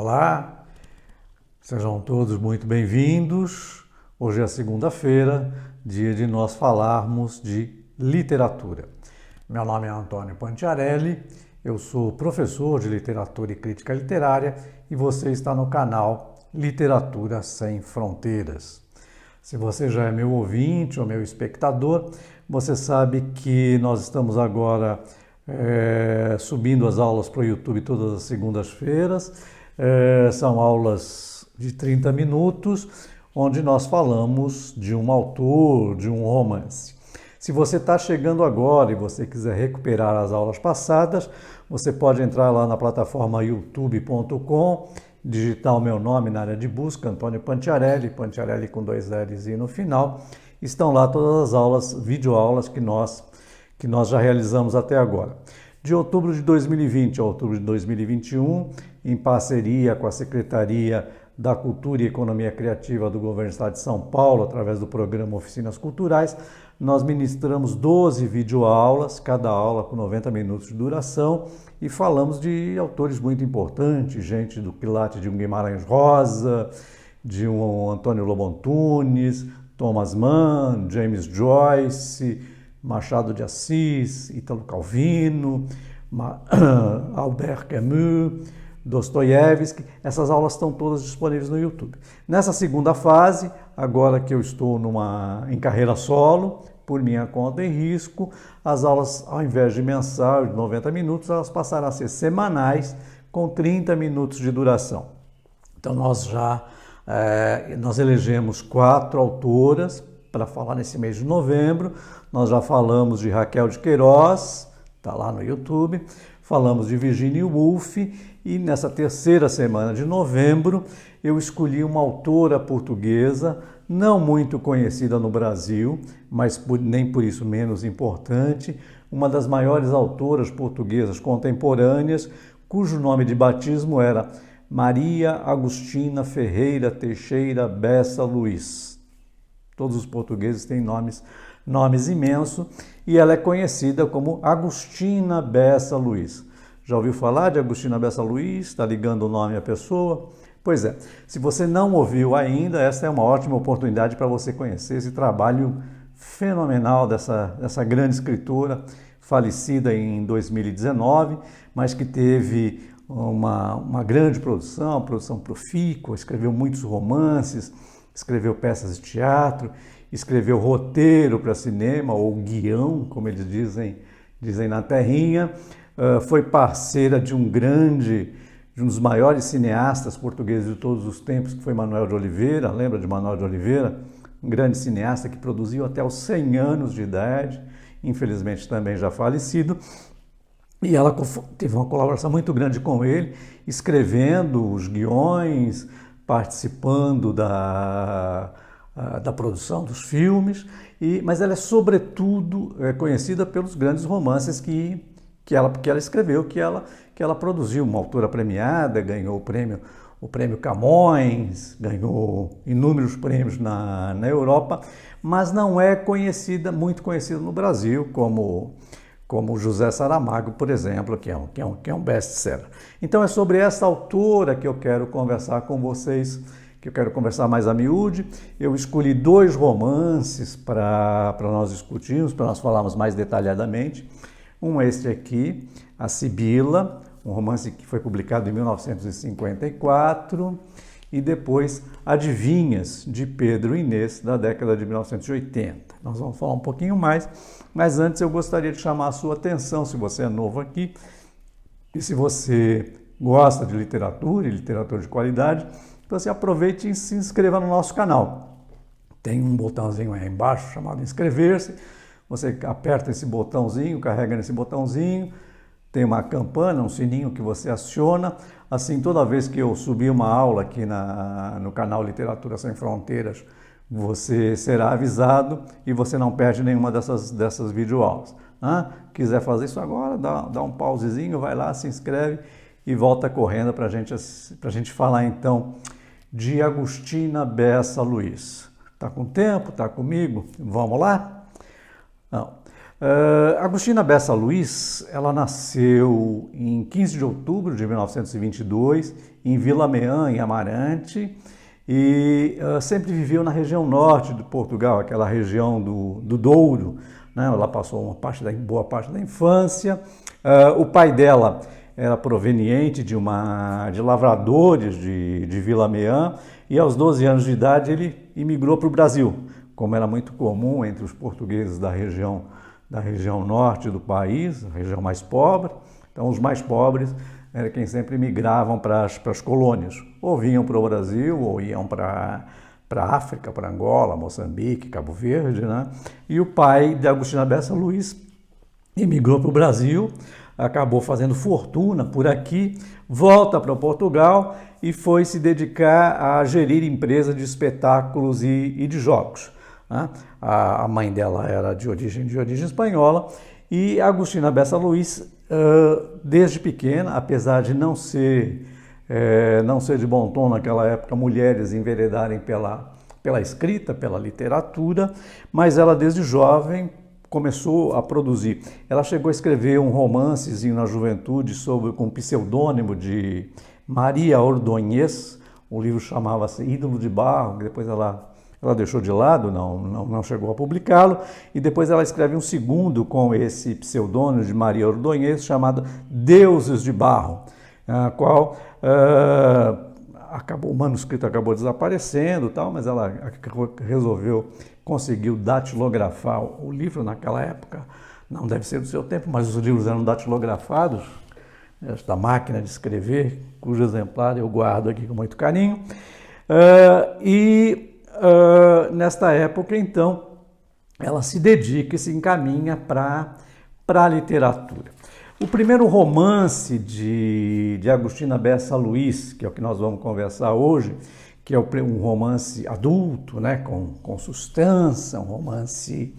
Olá, sejam todos muito bem-vindos. Hoje é segunda-feira, dia de nós falarmos de literatura. Meu nome é Antônio Pantiarelli, eu sou professor de literatura e crítica literária e você está no canal Literatura Sem Fronteiras. Se você já é meu ouvinte ou meu espectador, você sabe que nós estamos agora subindo as aulas para o YouTube todas as segundas-feiras. São aulas de 30 minutos, onde nós falamos de um autor, de um romance. Se você está chegando agora e você quiser recuperar as aulas passadas, você pode entrar lá na plataforma youtube.com, digitar o meu nome na área de busca, Antônio Pantiarelli, Pantiarelli com 2 L's e no final. Estão lá todas as aulas, videoaulas que nós já realizamos até agora. De outubro de 2020 a outubro de 2021, em parceria com a Secretaria da Cultura e Economia Criativa do Governo do Estado de São Paulo, através do programa Oficinas Culturais, nós ministramos 12 videoaulas, cada aula com 90 minutos de duração, e falamos de autores muito importantes, gente do quilate de um Guimarães Rosa, de um Antônio Lobo Antunes, Thomas Mann, James Joyce, Machado de Assis, Ítalo Calvino, Albert Camus, Dostoiévski. Essas aulas estão todas disponíveis no YouTube. Nessa segunda fase, agora que eu estou em carreira solo, por minha conta e risco, as aulas, ao invés de mensal de 90 minutos, elas passaram a ser semanais, com 30 minutos de duração. Então nós elegemos 4 autoras para falar nesse mês de novembro. Nós já falamos de Raquel de Queiroz, está lá no YouTube, falamos de Virginia Woolf, e nessa terceira semana de novembro eu escolhi uma autora portuguesa, não muito conhecida no Brasil, mas nem por isso menos importante, uma das maiores autoras portuguesas contemporâneas, cujo nome de batismo era Maria Agostina Ferreira Teixeira Bessa Luiz. Todos os portugueses têm nomes imensos, e ela é conhecida como Agostina Bessa Luiz. Já ouviu falar de Agostina Bessa Luiz? Está ligando o nome à pessoa? Pois é, se você não ouviu ainda, essa é uma ótima oportunidade para você conhecer esse trabalho fenomenal dessa grande escritora, falecida em 2019, mas que teve uma grande produção profícua, escreveu muitos romances, escreveu peças de teatro, escreveu roteiro para cinema, ou guião, como eles dizem na terrinha. Foi parceira de um dos maiores cineastas portugueses de todos os tempos, que foi Manuel de Oliveira. Lembra de Manuel de Oliveira? Um grande cineasta que produziu até os 100 anos de idade, infelizmente também já falecido. E ela teve uma colaboração muito grande com ele, escrevendo os guiões, participando da produção dos filmes, mas ela é sobretudo conhecida pelos grandes romances que ela escreveu, que ela produziu. Uma autora premiada, ganhou o prêmio Camões, ganhou inúmeros prêmios na Europa, mas não é muito conhecida no Brasil, como José Saramago, por exemplo, que é um best-seller. Então é sobre essa autora que eu quero conversar com vocês, que eu quero conversar mais a miúde. Eu escolhi 2 romances para nós discutirmos, para nós falarmos mais detalhadamente. Um é este aqui, A Sibila, um romance que foi publicado em 1954, e depois Adivinhas, de Pedro Inês, da década de 1980. Nós vamos falar um pouquinho mais, mas antes eu gostaria de chamar a sua atenção, se você é novo aqui, e se você gosta de literatura e literatura de qualidade, você aproveite e se inscreva no nosso canal. Tem um botãozinho aí embaixo chamado inscrever-se. Você aperta esse botãozinho, carrega nesse botãozinho, tem uma campana, um sininho que você aciona. Assim, toda vez que eu subir uma aula aqui no canal Literatura Sem Fronteiras, você será avisado e você não perde nenhuma dessas videoaulas. Quiser fazer isso agora, dá um pausezinho, vai lá, se inscreve e volta correndo para a gente falar então de Agostina Bessa Luiz. Tá com tempo? Tá comigo? Vamos lá? Agostina Bessa Luiz, ela nasceu em 15 de outubro de 1922, em Vila Meã, em Amarante, e sempre viveu na região norte de Portugal, aquela região do Douro, né? Ela passou boa parte da infância. O pai dela era proveniente de lavradores de Vila Meã, e aos 12 anos de idade ele imigrou para o Brasil, como era muito comum entre os portugueses da região norte do país, a região mais pobre. Então os mais pobres eram quem sempre migravam para as colônias, ou vinham para o Brasil, ou iam para a África, para Angola, Moçambique, Cabo Verde, né? E o pai de Agostina Bessa Luiz imigrou para o Brasil, acabou fazendo fortuna por aqui, volta para Portugal e foi se dedicar a gerir empresas de espetáculos e de jogos, né? A mãe dela era de origem espanhola, e Agostina Bessa Luiz, desde pequena, apesar de não ser de bom tom naquela época mulheres enveredarem pela escrita, pela literatura, mas ela desde jovem começou a produzir. Ela chegou a escrever um romancezinho na juventude com o pseudônimo de Maria Ordonhez. O livro chamava-se Ídolo de Barro, que depois ela deixou de lado, não chegou a publicá-lo, e depois ela escreve um segundo com esse pseudônimo de Maria Ordonhez, chamado Deuses de Barro, a qual o manuscrito acabou desaparecendo, mas ela conseguiu datilografar o livro naquela época. Não deve ser do seu tempo, mas os livros eram datilografados, esta máquina de escrever, cujo exemplar eu guardo aqui com muito carinho. Nesta época, então, ela se dedica e se encaminha para a literatura. O primeiro romance de Agostina Bessa Luiz, que é o que nós vamos conversar hoje, que é um romance adulto, né, com substância, um romance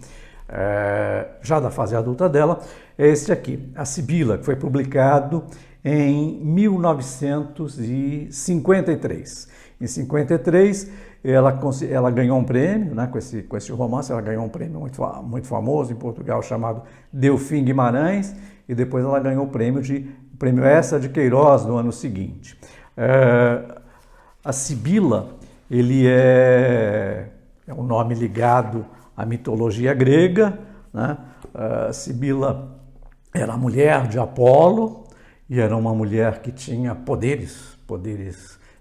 já da fase adulta dela, é este aqui, A Sibila, que foi publicado em 1953. Em 1953, ela ganhou um prêmio, né, com esse romance, ela ganhou um prêmio muito famoso em Portugal, chamado Delfim Guimarães, e depois ela ganhou o prêmio Eça de Queiroz no ano seguinte. A Sibila, ele é um nome ligado à mitologia grega, né? A Sibila era a mulher de Apolo, e era uma mulher que tinha poderes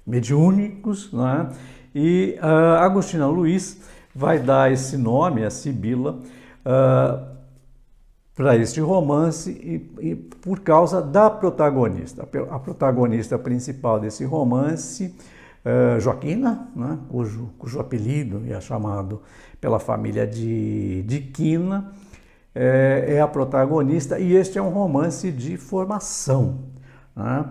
mediúnicos, né? E Agostina Luiz vai dar esse nome, a Sibila, para este romance e por causa da protagonista. A protagonista principal desse romance, Joaquina, né, cujo apelido é chamado pela família de Quina, é a protagonista, e este é um romance de formação, né?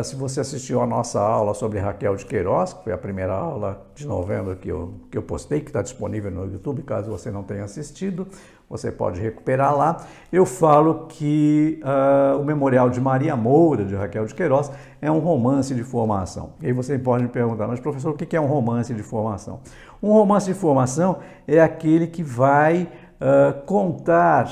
Se você assistiu a nossa aula sobre Raquel de Queiroz, que foi a primeira aula de novembro que eu postei, que está disponível no YouTube, caso você não tenha assistido, você pode recuperar lá. Eu falo que o Memorial de Maria Moura, de Raquel de Queiroz, é um romance de formação. E aí você pode me perguntar, mas professor, o que é um romance de formação? Um romance de formação é aquele que vai contar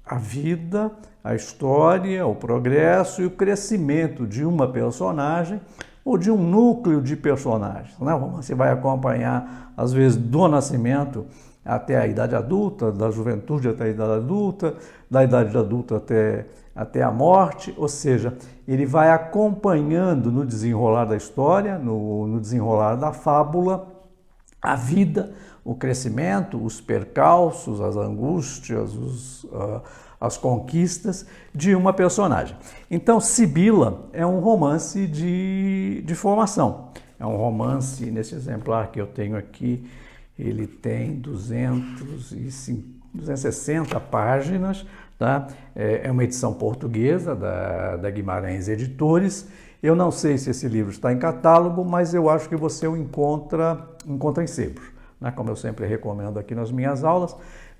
a vida, a história, o progresso e o crescimento de uma personagem ou de um núcleo de personagens, né? Você vai acompanhar, às vezes, do nascimento até a idade adulta, da juventude até a idade adulta, da idade adulta até a morte, ou seja, ele vai acompanhando no desenrolar da história, no desenrolar da fábula, a vida, o crescimento, os percalços, as angústias, as conquistas de uma personagem. Então, Sibila é um romance de formação. É um romance, nesse exemplar que eu tenho aqui, ele tem 260 páginas, tá? É uma edição portuguesa da Guimarães Editores. Eu não sei se esse livro está em catálogo, mas eu acho que você o encontra em sebos, né? Como eu sempre recomendo aqui nas minhas aulas,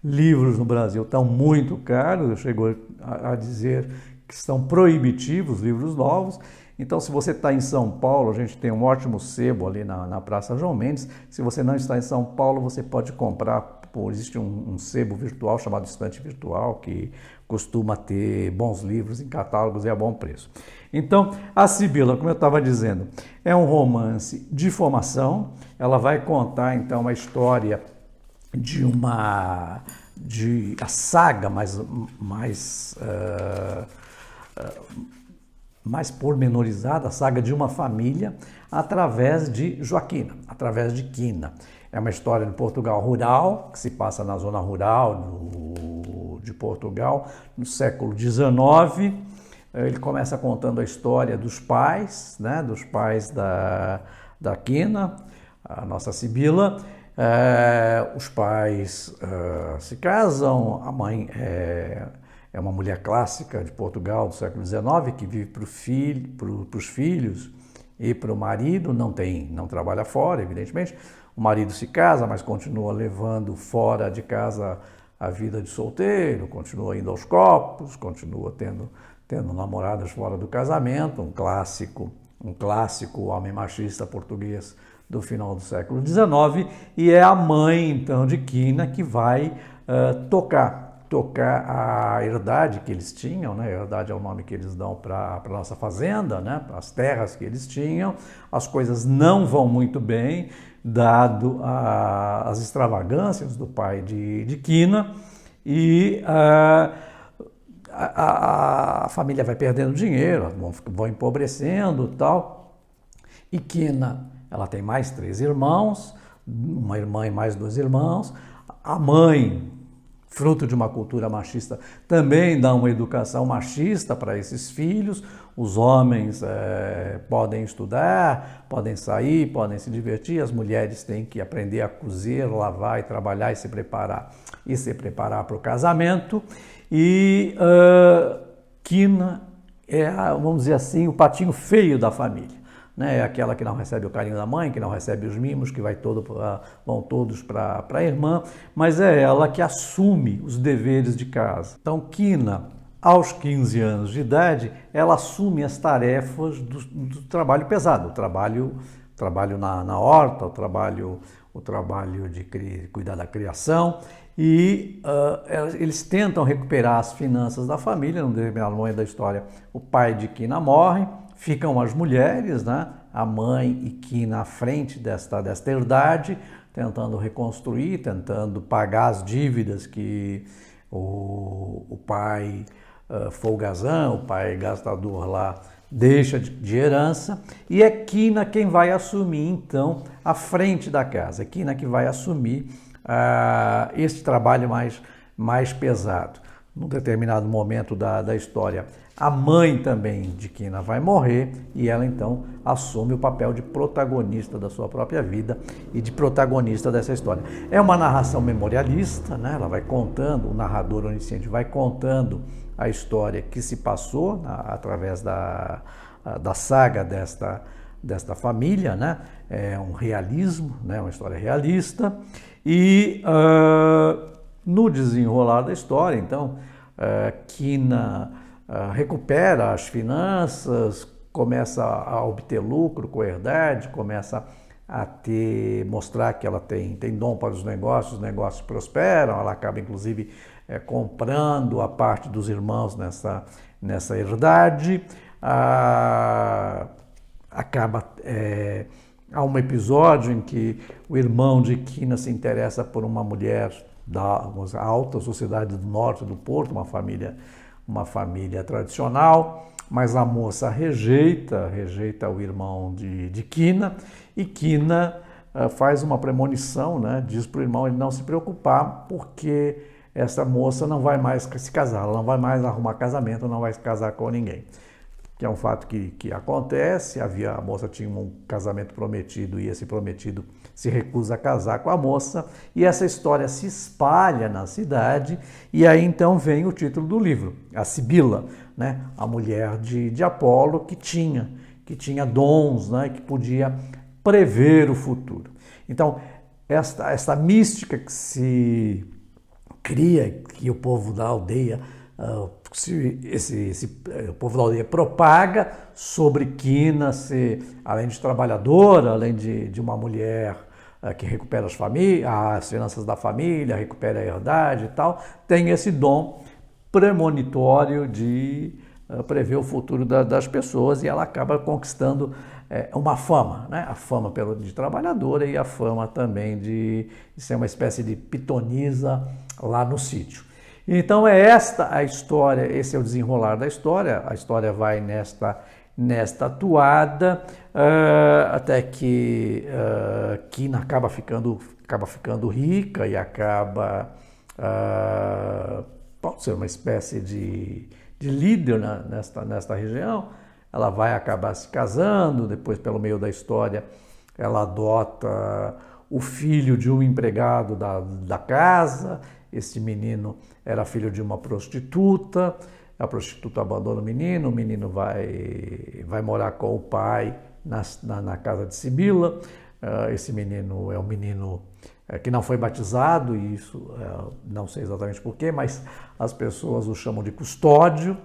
livros no Brasil estão muito caros, eu chego a dizer que estão proibitivos, livros novos, Então, se você está em São Paulo, a gente tem um ótimo sebo ali na Praça João Mendes. Se você não está em São Paulo, você pode comprar. Existe um sebo virtual chamado Estante Virtual, que costuma ter bons livros em catálogos e a bom preço. Então, a Sibila, como eu estava dizendo, é um romance de formação. Ela vai contar, então, a história a saga mais pormenorizada, a saga de uma família, através de Joaquina, através de Quina. É uma história de Portugal rural, que se passa na zona rural de Portugal, no século XIX. Ele começa contando a história dos pais, né, dos pais da Quina, a nossa Sibila. Os pais se casam, a mãe é uma mulher clássica de Portugal do século XIX, que vive para os filhos e para o marido, não trabalha fora, evidentemente. O marido se casa, mas continua levando fora de casa a vida de solteiro, continua indo aos copos, continua tendo namoradas fora do casamento, um clássico homem machista português do final do século XIX, e é a mãe, então, de Quina que vai tocar a herdade que eles tinham, né? A herdade é o nome que eles dão para a nossa fazenda, né? Para as terras que eles tinham. As coisas não vão muito bem, dado as extravagâncias do pai de Quina, e a família vai perdendo dinheiro, vão empobrecendo e tal. E Quina, ela tem mais 3 irmãos, uma irmã e mais 2 irmãos. A mãe, fruto de uma cultura machista, também dá uma educação machista para esses filhos. Os homens podem estudar, podem sair, podem se divertir, as mulheres têm que aprender a cozer, lavar e trabalhar e se preparar para o casamento. E Quina é, vamos dizer assim, o patinho feio da família. Né? É aquela que não recebe o carinho da mãe, que não recebe os mimos, que vão todos para a irmã, mas é ela que assume os deveres de casa. Então, Quina, aos 15 anos de idade, ela assume as tarefas do trabalho pesado, o trabalho na horta, o trabalho de cuidar da criação, e eles tentam recuperar as finanças da família. Num determinado momento da história, o pai de Quina morre, ficam as mulheres, né? A mãe e Quina à frente desta herdade, tentando reconstruir, tentando pagar as dívidas que o pai folgazão, o pai gastador lá, deixa de herança, e é Quina quem vai assumir, então, a frente da casa. É Quina que vai assumir este trabalho mais pesado. Num determinado momento da história, a mãe também de Quina vai morrer e ela então assume o papel de protagonista da sua própria vida e de protagonista dessa história. É uma narração memorialista, né? Ela vai contando, o narrador onisciente vai contando a história que se passou através da saga desta família, né? É um realismo, né? Uma história realista, e no desenrolar da história, então, Quina recupera as finanças, começa a obter lucro com a herdade, começa a mostrar que ela tem dom para os negócios prosperam, ela acaba inclusive comprando a parte dos irmãos nessa herdade. Há um episódio em que o irmão de Quina se interessa por uma mulher da alta sociedade do norte do Porto, uma família tradicional, mas a moça rejeita o irmão de Quina, e Quina faz uma premonição, né? Diz para o irmão ele não se preocupar, porque essa moça não vai mais se casar, ela não vai mais arrumar casamento, não vai se casar com ninguém. Que é um fato que acontece. A moça tinha um casamento prometido e esse prometido se recusa a casar com a moça, e essa história se espalha na cidade, e aí então vem o título do livro, a Sibila, né? A mulher de Apolo que tinha dons, né? Que podia prever o futuro. Então, esta mística que se cria, que o povo da aldeia o povo da aldeia propaga sobre Quina ser, além de trabalhadora, além de uma mulher que recupera as finanças da família, recupera a herdade e tal, tem esse dom premonitório de prever o futuro das pessoas, e ela acaba conquistando uma fama, né? A fama de trabalhadora e a fama também de ser uma espécie de pitonisa lá no sítio. Então é esta a história, esse é o desenrolar da história. A história vai nesta toada, até que Quina acaba ficando rica e acaba pode ser uma espécie de líder nesta região. Ela vai acabar se casando, depois, pelo meio da história, ela adota o filho de um empregado da casa. Esse menino era filho de uma prostituta, a prostituta abandona o menino vai morar com o pai na casa de Sibila. Esse menino é um menino que não foi batizado, e isso não sei exatamente porquê, mas as pessoas o chamam de Custódio,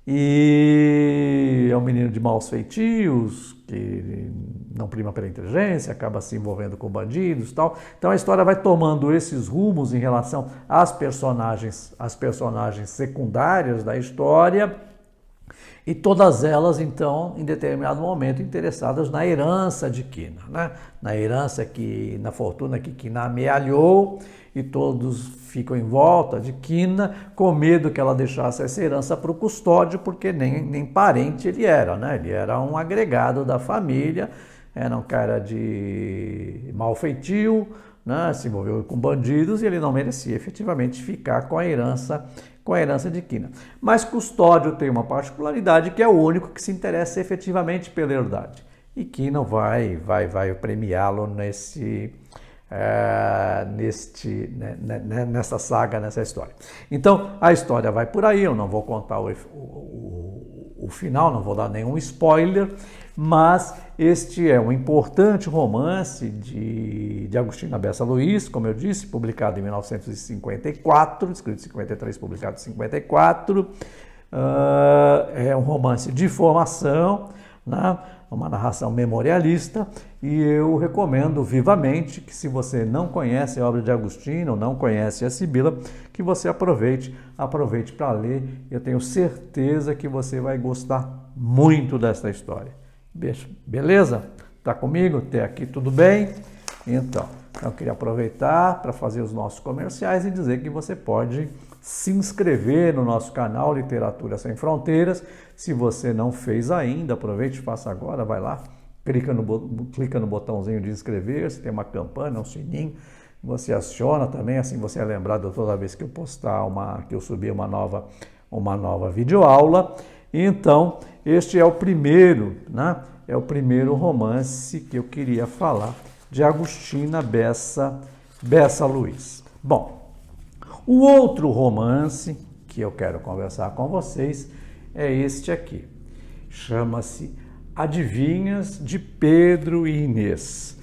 e é um menino de maus feitios, que não prima pela inteligência, acaba se envolvendo com bandidos e tal. Então a história vai tomando esses rumos em relação às personagens secundárias da história, e todas elas, então, em determinado momento, interessadas na herança de Quina, né? Na fortuna que Quina amealhou, e todos ficam em volta de Quina, com medo que ela deixasse essa herança para o Custódio, porque nem parente ele era, né? Ele era um agregado da família, era um cara de mau feitio, né? Se envolveu com bandidos, e ele não merecia efetivamente ficar com a herança de Quina. Mas Custódio tem uma particularidade, que é o único que se interessa efetivamente pela herdade. E Quina vai premiá-lo nessa saga, nessa história. Então, a história vai por aí. Eu não vou contar o final, não vou dar nenhum spoiler, mas este é um importante romance de Agostina Bessa Luiz, como eu disse, publicado em 1954, escrito em 53, publicado em 54. É um romance de formação, né? Uma narração memorialista, e eu recomendo vivamente que, se você não conhece a obra de Agostina ou não conhece a Sibila, que você aproveite para ler. Eu tenho certeza que você vai gostar muito desta história. Beleza? Tá comigo? Até aqui tudo bem? Então, eu queria aproveitar para fazer os nossos comerciais e dizer que você pode se inscrever no nosso canal Literatura Sem Fronteiras. Se você não fez ainda, aproveite e faça agora, vai lá, clica no botãozinho de inscrever-se, tem uma campana, um sininho, você aciona também, assim você é lembrado toda vez que eu postar que eu subir uma nova videoaula. Então, este é o primeiro, né? É o primeiro romance que eu queria falar, de Agostina Bessa Luiz. Bom, o outro romance que eu quero conversar com vocês é este aqui. Chama-se Adivinhas, de Pedro e Inês.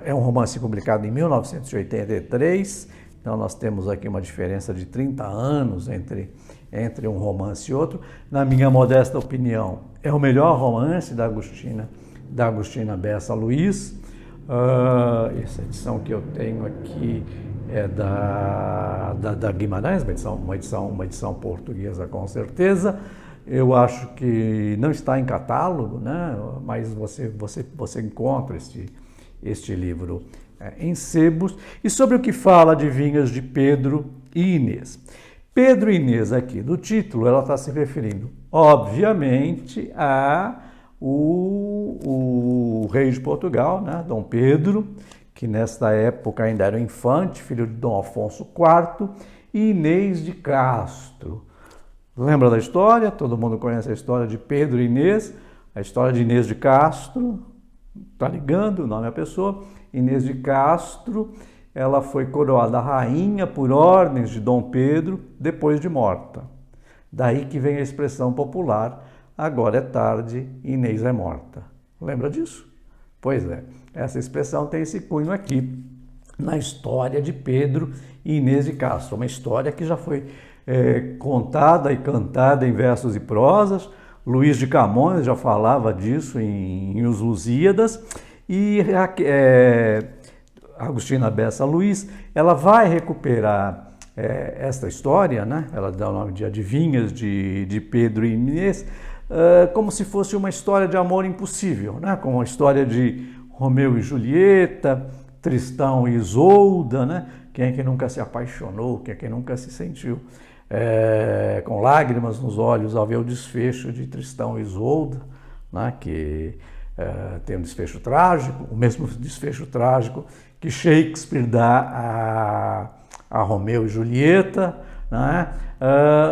É um romance publicado em 1983, então nós temos aqui uma diferença de 30 anos entre um romance e outro. Na minha modesta opinião, é o melhor romance da Agostina Bessa Luiz. Essa edição que eu tenho aqui é da Guimarães, uma edição portuguesa, com certeza. Eu acho que não está em catálogo, né? Mas você encontra este livro em sebos. E sobre o que fala Adivinhas, de Pedro e Inês. Pedro e Inês, aqui do título, ela está se referindo, obviamente, o rei de Portugal, né? Dom Pedro, que nesta época ainda era um infante, filho de Dom Afonso IV, e Inês de Castro. Lembra da história? Todo mundo conhece a história de Pedro e Inês, a história de Inês de Castro, tá ligando o nome à pessoa. Inês de Castro, ela foi coroada rainha por ordens de Dom Pedro depois de morta. Daí que vem a expressão popular, agora é tarde, Inês é morta. Lembra disso? Pois é, essa expressão tem esse cunho aqui na história de Pedro e Inês de Castro, uma história que já foi contada e cantada em versos e prosas. Luís de Camões já falava disso em Os Lusíadas. E Agostina Bessa Luiz, ela vai recuperar esta história, né? Ela dá o nome de Adivinhas de Pedro e Inês, como se fosse uma história de amor impossível, né? Como uma história de Romeu e Julieta, Tristão e Isolda, né? Quem é que nunca se apaixonou, quem é que nunca se sentiu com lágrimas nos olhos ao ver o desfecho de Tristão e Isolda, né? Que tem um desfecho trágico, o mesmo desfecho trágico que Shakespeare dá a Romeu e Julieta, né?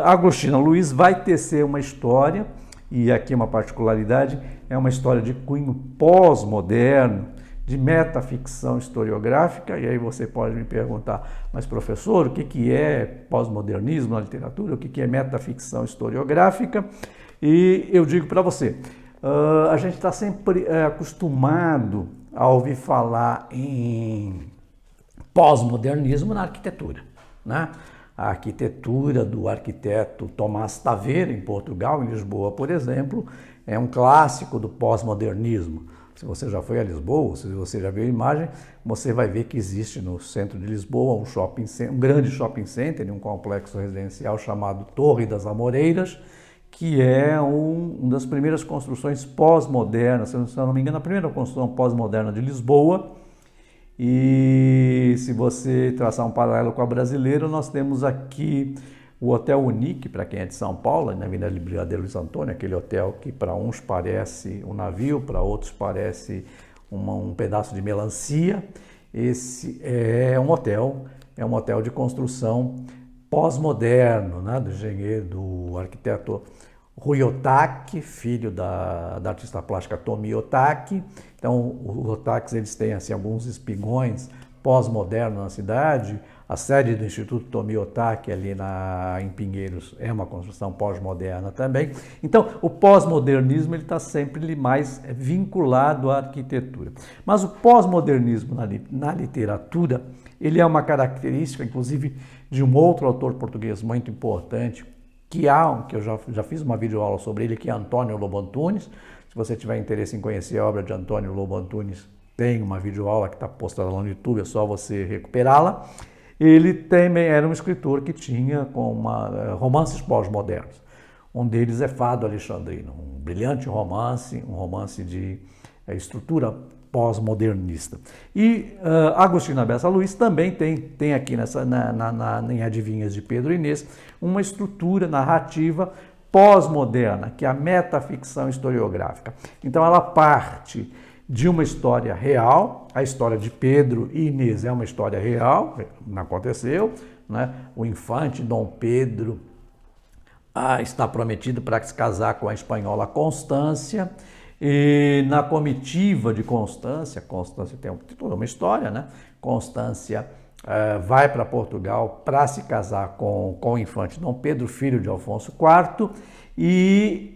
Agostina Luiz vai tecer uma história, e aqui uma particularidade, é uma história de cunho pós-moderno, de metaficção historiográfica, e aí você pode me perguntar, mas professor, o que é pós-modernismo na literatura, o que é metaficção historiográfica? E eu digo para você, a gente está sempre acostumado a ouvir falar em pós-modernismo na arquitetura, né? A arquitetura do arquiteto Tomás Taveira, em Portugal, em Lisboa, por exemplo, é um clássico do pós-modernismo. Se você já foi a Lisboa, se você já viu a imagem, você vai ver que existe no centro de Lisboa um grande shopping center, um complexo residencial chamado Torre das Amoreiras, que é uma das primeiras construções pós-modernas, se eu não me engano, a primeira construção pós-moderna de Lisboa. E se você traçar um paralelo com a brasileira, nós temos aqui o Hotel Unique, para quem é de São Paulo, na Avenida Brigadeiro Luiz Antônio, aquele hotel que para uns parece um navio, para outros parece um pedaço de melancia. Esse é um hotel de construção pós-moderno, né, do engenheiro, do arquiteto Rui Otaki, filho da artista plástica Tomi Otaki. Então, os Otakis, eles têm assim, alguns espigões pós-modernos na cidade. A sede do Instituto Tomi Otaki, ali em Pinheiros, é uma construção pós-moderna também. Então, o pós-modernismo está sempre mais vinculado à arquitetura. Mas o pós-modernismo na literatura, ele é uma característica, inclusive, de um outro autor português muito importante, que eu já fiz uma videoaula sobre ele, que é Antônio Lobo Antunes. Se você tiver interesse em conhecer a obra de Antônio Lobo Antunes, tem uma videoaula que está postada lá no YouTube, é só você recuperá-la. Ele também era um escritor que tinha romances pós-modernos. Um deles é Fado Alexandrino, um brilhante romance, um romance de estrutura pós-modernista. E Agostina Bessa Luiz também tem aqui em Adivinhas de Pedro e Inês uma estrutura narrativa pós-moderna, que é a metaficção historiográfica. Então ela parte de uma história real, a história de Pedro e Inês é uma história real, não aconteceu, né? O infante Dom Pedro está prometido para se casar com a espanhola Constância. E na comitiva de Constância tem uma história, né? Constância vai para Portugal para se casar com o infante Dom Pedro, filho de Afonso IV, e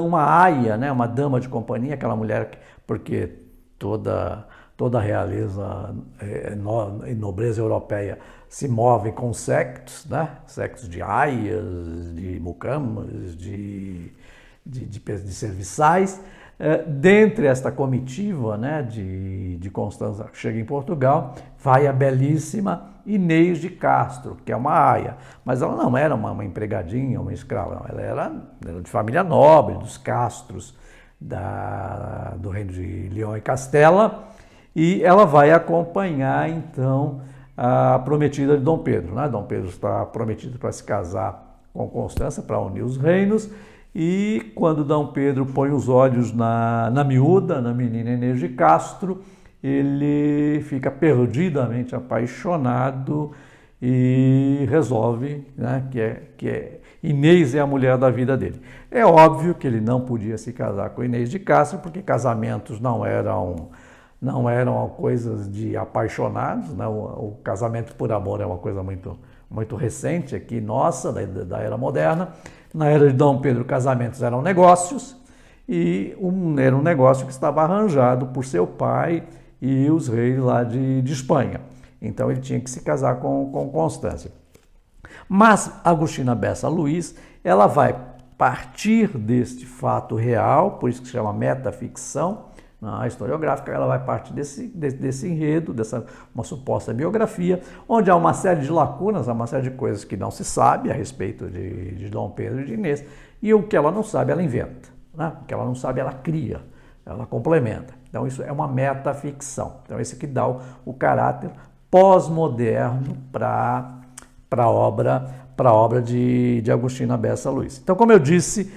uma aia, né? Uma dama de companhia, aquela mulher, porque toda a realeza e nobreza europeia se move com sectos, né? Sectos de aias, de mucamas, de serviçais. Dentre esta comitiva, né, de Constança que chega em Portugal, vai a belíssima Inês de Castro, que é uma aia. Mas ela não era uma empregadinha, uma escrava, não. Ela era de família nobre, dos Castros, do reino de Leão e Castela, e ela vai acompanhar, então, a prometida de Dom Pedro, né? Dom Pedro está prometido para se casar com Constança, para unir os reinos. E quando Dom Pedro põe os olhos na miúda, na menina Inês de Castro, ele fica perdidamente apaixonado e resolve, né, que Inês é a mulher da vida dele. É óbvio que ele não podia se casar com Inês de Castro, porque casamentos não eram coisas de apaixonados, né? O casamento por amor é uma coisa muito recente aqui, nossa, da era moderna. Na era de Dom Pedro, casamentos eram negócios, e era um negócio que estava arranjado por seu pai e os reis lá de Espanha. Então ele tinha que se casar com Constância. Mas Agostina Bessa Luiz, ela vai partir deste fato real, por isso que se chama metaficção, a historiográfica, ela vai partir desse enredo, uma suposta biografia, onde há uma série de lacunas, há uma série de coisas que não se sabe a respeito de Dom Pedro e de Inês, e o que ela não sabe, ela inventa. Né? O que ela não sabe, ela cria, ela complementa. Então isso é uma metaficção. Então esse que dá o caráter pós-moderno para a obra de Agostina Bessa Luiz. Então, como eu disse,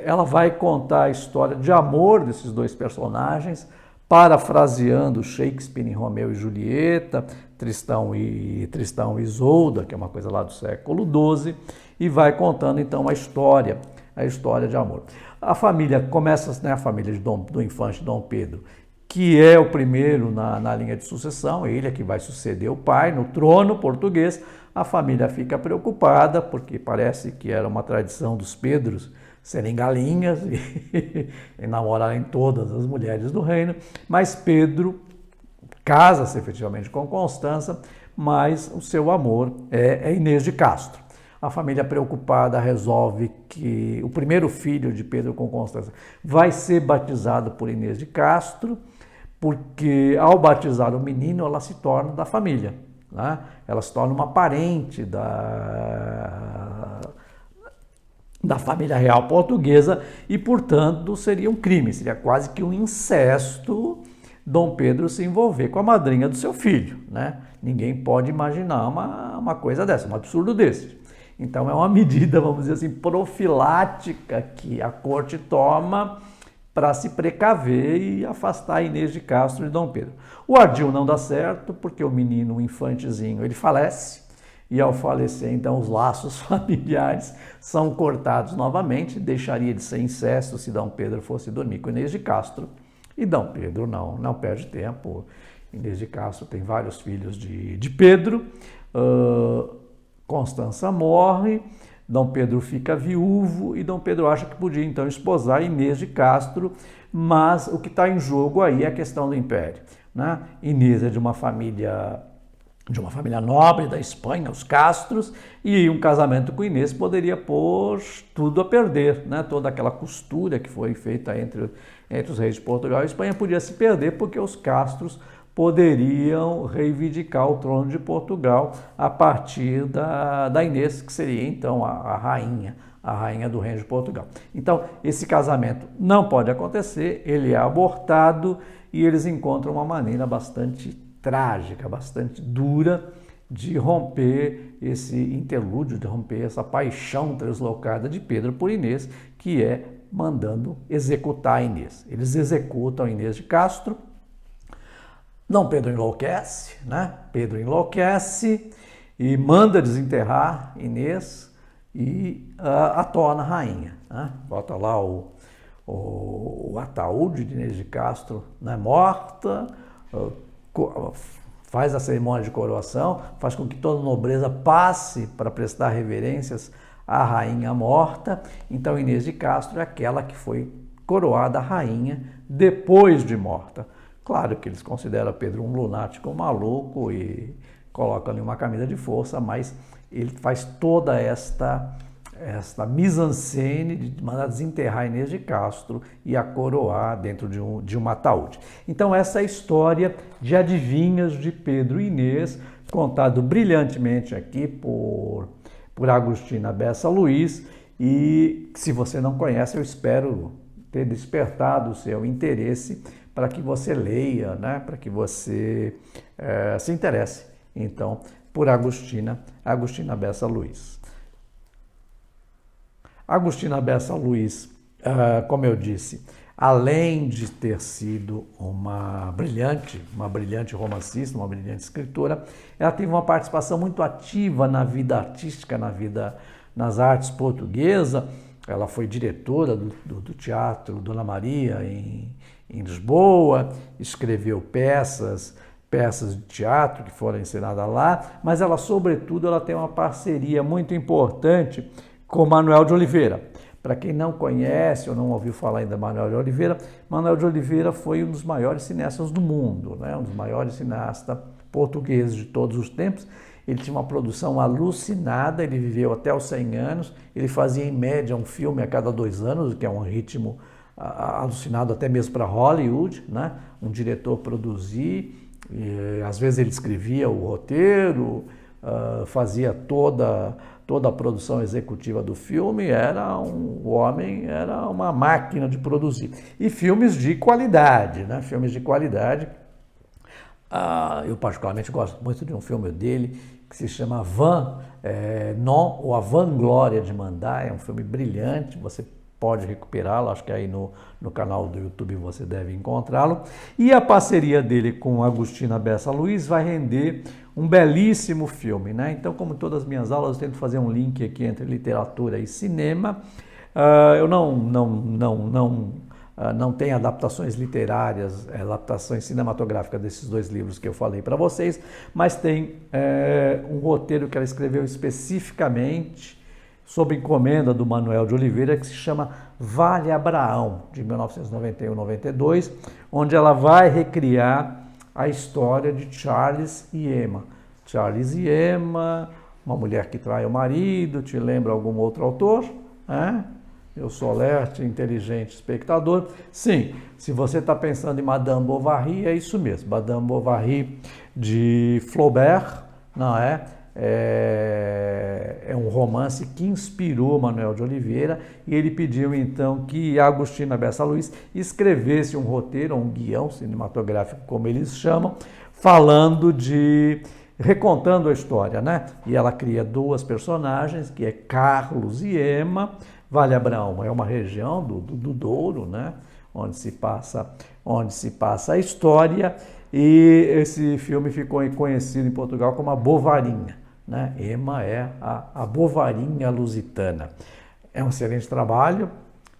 ela vai contar a história de amor desses dois personagens, parafraseando Shakespeare em Romeu e Julieta, Tristão e Isolda, que é uma coisa lá do século XII, e vai contando então a história de amor. A família começa, né, a família do infante Dom Pedro, que é o primeiro na linha de sucessão, ele é que vai suceder o pai no trono português. A família fica preocupada, porque parece que era uma tradição dos Pedros serem galinhas e namorarem todas as mulheres do reino, mas Pedro casa-se efetivamente com Constança, mas o seu amor é Inês de Castro. A família preocupada resolve que o primeiro filho de Pedro com Constança vai ser batizado por Inês de Castro, porque ao batizar o menino ela se torna da família, né? Ela se torna uma parente da família real portuguesa e, portanto, seria um crime, seria quase que um incesto Dom Pedro se envolver com a madrinha do seu filho, né? Ninguém pode imaginar uma coisa dessa, um absurdo desse. Então é uma medida, vamos dizer assim, profilática que a corte toma para se precaver e afastar Inês de Castro e Dom Pedro. O ardil não dá certo porque o menino, o infantezinho, ele falece e ao falecer, então, os laços familiares são cortados novamente, deixaria de ser incesto se Dom Pedro fosse dormir com Inês de Castro e Dom Pedro não perde tempo. Inês de Castro tem vários filhos de Pedro, Constança morre, Dom Pedro fica viúvo e Dom Pedro acha que podia então esposar Inês de Castro, mas o que está em jogo aí é a questão do império, né? Inês é de uma família nobre da Espanha, os Castros, e um casamento com Inês poderia pôr tudo a perder, né? Toda aquela costura que foi feita entre os reis de Portugal e Espanha podia se perder porque os Castros poderiam reivindicar o trono de Portugal a partir da Inês, que seria então a rainha do reino de Portugal. Então, esse casamento não pode acontecer, ele é abortado e eles encontram uma maneira bastante trágica, bastante dura de romper esse interlúdio, de romper essa paixão translocada de Pedro por Inês, que é mandando executar a Inês. Eles executam a Inês de Castro. Dom Pedro enlouquece, né? Pedro enlouquece e manda desenterrar Inês e a torna rainha, né? Bota lá o ataúde de Inês de Castro, né, morta, faz a cerimônia de coroação, faz com que toda a nobreza passe para prestar reverências à rainha morta. Então Inês de Castro é aquela que foi coroada rainha depois de morta. Claro que eles consideram Pedro um lunático, um maluco e colocam ali uma camisa de força, mas ele faz toda esta mise-en-scène de mandar desenterrar Inês de Castro e a coroar dentro de um ataúde. Então essa é a história de adivinhas de Pedro e Inês, contado brilhantemente aqui por Agostina Bessa Luiz, e se você não conhece, eu espero ter despertado o seu interesse para que você leia, né? Para que você se interesse, então, por Agostina Bessa Luiz. Agostina Bessa Luiz, como eu disse, além de ter sido uma brilhante romancista, uma brilhante escritora, ela teve uma participação muito ativa na vida artística, nas artes portuguesas. Ela foi diretora do Teatro Dona Maria em Lisboa, escreveu peças de teatro que foram encenadas lá, mas ela, sobretudo, ela tem uma parceria muito importante com Manuel de Oliveira. Para quem não conhece ou não ouviu falar ainda de Manuel de Oliveira, Manuel de Oliveira foi um dos maiores cineastas do mundo, né? Um dos maiores cineastas portugueses de todos os tempos, Ele tinha uma produção alucinada, ele viveu até os 100 anos, ele fazia em média um filme a cada 2 anos, o que é um ritmo alucinado até mesmo para Hollywood, né? Um diretor produzir, às vezes ele escrevia o roteiro, fazia toda a produção executiva do filme, o homem era uma máquina de produzir. E filmes de qualidade, né? Filmes de qualidade. Eu particularmente gosto muito de um filme dele que se chama Non, ou A Vanglória de Mandar. É um filme brilhante, você pode recuperá-lo, acho que aí no canal do YouTube você deve encontrá-lo. E a parceria dele com Agostina Bessa Luiz vai render um belíssimo filme, né? Então, como todas as minhas aulas, eu tento fazer um link aqui entre literatura e cinema. Eu não tenho adaptações literárias, adaptações cinematográficas desses 2 livros que eu falei para vocês, mas tem um roteiro que ela escreveu especificamente sob encomenda do Manuel de Oliveira, que se chama Vale Abraão, de 1991-92, onde ela vai recriar a história de Charles e Emma. Charles e Emma, uma mulher que trai o marido, te lembra algum outro autor? Eu sou alerte, inteligente espectador. Sim, se você está pensando em Madame Bovary, é isso mesmo. Madame Bovary de Flaubert, não é? É um romance que inspirou Manuel de Oliveira e ele pediu então que Agostina Bessa Luiz escrevesse um roteiro, um guião cinematográfico, como eles chamam, recontando a história, né? E ela cria 2 personagens, que é Carlos e Emma. Vale Abraão é uma região do Douro, né? Onde se passa a história, e esse filme ficou conhecido em Portugal como A Bovarinha. Né? Emma é a Bovarinha lusitana. É um excelente trabalho,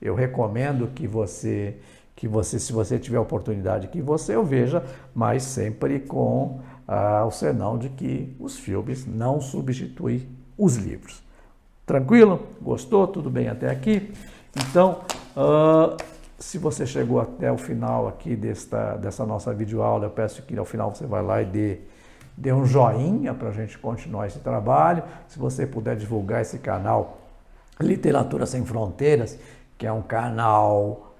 eu recomendo que você, se você tiver oportunidade, que você o veja, mas sempre com o senão de que os filmes não substituem os livros. Tranquilo? Gostou? Tudo bem até aqui? Então, se você chegou até o final aqui dessa nossa videoaula, eu peço que ao final você vai lá e dê um joinha para a gente continuar esse trabalho. Se você puder divulgar esse canal Literatura Sem Fronteiras, que é um canal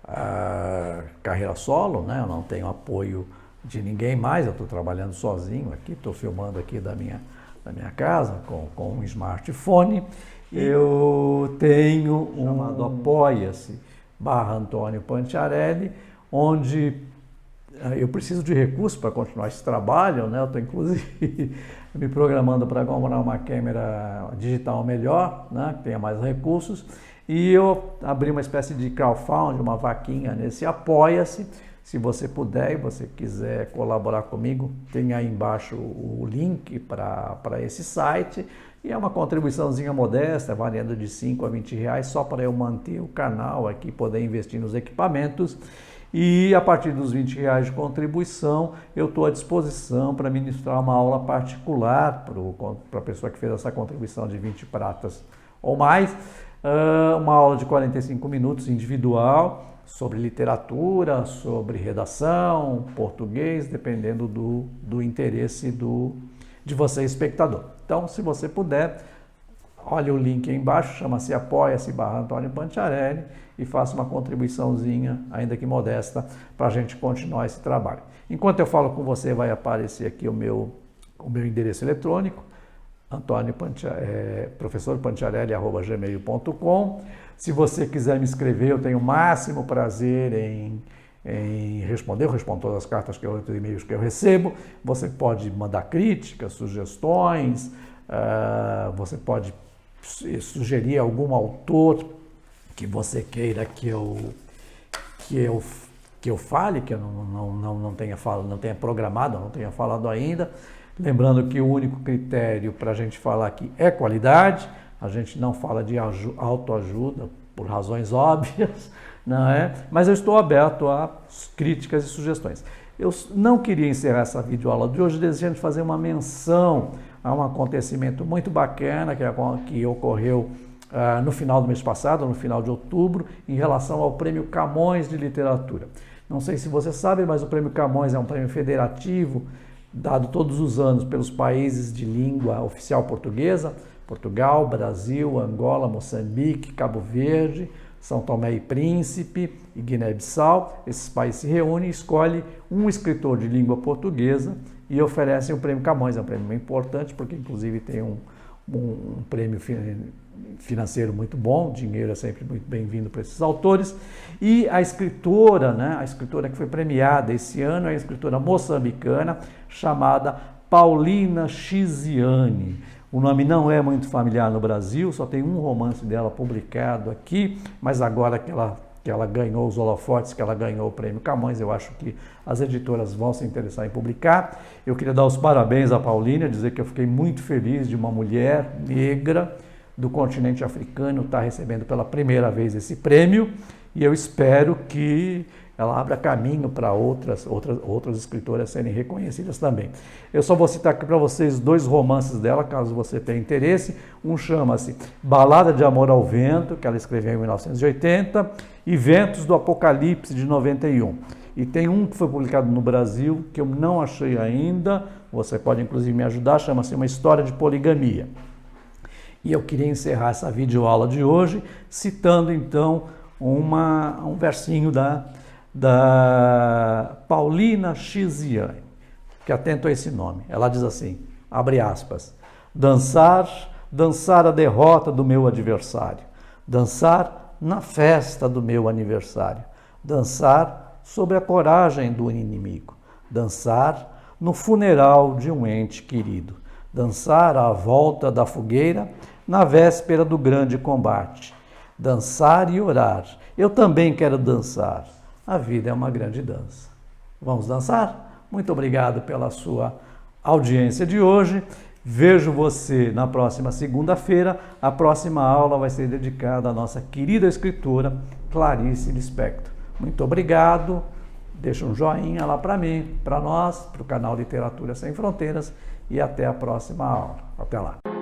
carreira solo, né? Eu não tenho apoio de ninguém mais, eu estou trabalhando sozinho aqui, estou filmando aqui da minha casa com um smartphone. Eu tenho um chamado Apoia-se /Antônio Pantiarelli, onde eu preciso de recursos para continuar esse trabalho, né? Eu estou, inclusive, me programando para comprar uma câmera digital melhor, né? Que tenha mais recursos. E eu abri uma espécie de crowdfunding, uma vaquinha nesse Apoia-se. Se você puder e você quiser colaborar comigo, tem aí embaixo o link para esse site. E é uma contribuiçãozinha modesta, variando de 5 a 20 reais, só para eu manter o canal aqui, poder investir nos equipamentos. E a partir dos 20 reais de contribuição, eu estou à disposição para ministrar uma aula particular para a pessoa que fez essa contribuição de 20 pratas ou mais. Uma aula de 45 minutos individual, sobre literatura, sobre redação, português, dependendo do interesse de você, espectador. Então, se você puder, olha o link aí embaixo, chama-se Apoia-se /Antônio Pantiarelli, e faça uma contribuiçãozinha, ainda que modesta, para a gente continuar esse trabalho. Enquanto eu falo com você, vai aparecer aqui o meu endereço eletrônico, professorpantiarelli@gmail.com. Se você quiser me escrever, eu tenho o máximo prazer em responder. Eu respondo todas as cartas os e-mails que eu recebo. Você pode mandar críticas, sugestões, você pode sugerir algum autor que você queira que eu fale, que eu não tenha programado, não tenha falado ainda. Lembrando que o único critério para a gente falar aqui é qualidade. A gente não fala de autoajuda por razões óbvias, não é? Mas eu estou aberto a críticas e sugestões. Eu não queria encerrar essa videoaula de hoje desejando fazer uma menção a um acontecimento muito bacana que ocorreu no final do mês passado, no final de outubro, em relação ao Prêmio Camões de Literatura. Não sei se você sabe, mas o Prêmio Camões é um prêmio federativo dado todos os anos pelos países de língua oficial portuguesa, Portugal, Brasil, Angola, Moçambique, Cabo Verde, São Tomé e Príncipe e Guiné-Bissau. Esses países se reúnem e escolhem um escritor de língua portuguesa e oferecem o Prêmio Camões. É um prêmio importante porque, inclusive, tem um prêmio financeiro muito bom, dinheiro é sempre muito bem-vindo para esses autores. E a escritora, né, a escritora que foi premiada esse ano é a escritora moçambicana chamada Paulina Chiziane. O nome não é muito familiar no Brasil, só tem um romance dela publicado aqui, mas agora que ela ganhou os holofotes, que ela ganhou o Prêmio Camões, eu acho que as editoras vão se interessar em publicar. Eu queria dar os parabéns à Paulina, dizer que eu fiquei muito feliz de uma mulher negra do continente africano estar recebendo pela primeira vez esse prêmio, e eu espero que ela abra caminho para outras escritoras serem reconhecidas também. Eu só vou citar aqui para vocês 2 romances dela, caso você tenha interesse. Um chama-se Balada de Amor ao Vento, que ela escreveu em 1980, e Ventos do Apocalipse, de 91. E tem um que foi publicado no Brasil, que eu não achei ainda, você pode inclusive me ajudar, chama-se Uma História de Poligamia. E eu queria encerrar essa videoaula de hoje citando então um versinho da Paulina Chiziane. Fique atento a esse nome. Ela diz assim, abre aspas, dançar a derrota do meu adversário, dançar na festa do meu aniversário, dançar sobre a coragem do inimigo, dançar no funeral de um ente querido, dançar à volta da fogueira na véspera do grande combate, dançar e orar. Eu também quero dançar. A vida é uma grande dança. Vamos dançar? Muito obrigado pela sua audiência de hoje. Vejo você na próxima segunda-feira. A próxima aula vai ser dedicada à nossa querida escritora Clarice Lispector. Muito obrigado. Deixa um joinha lá para mim, para nós, para o canal Literatura Sem Fronteiras e até a próxima aula. Até lá.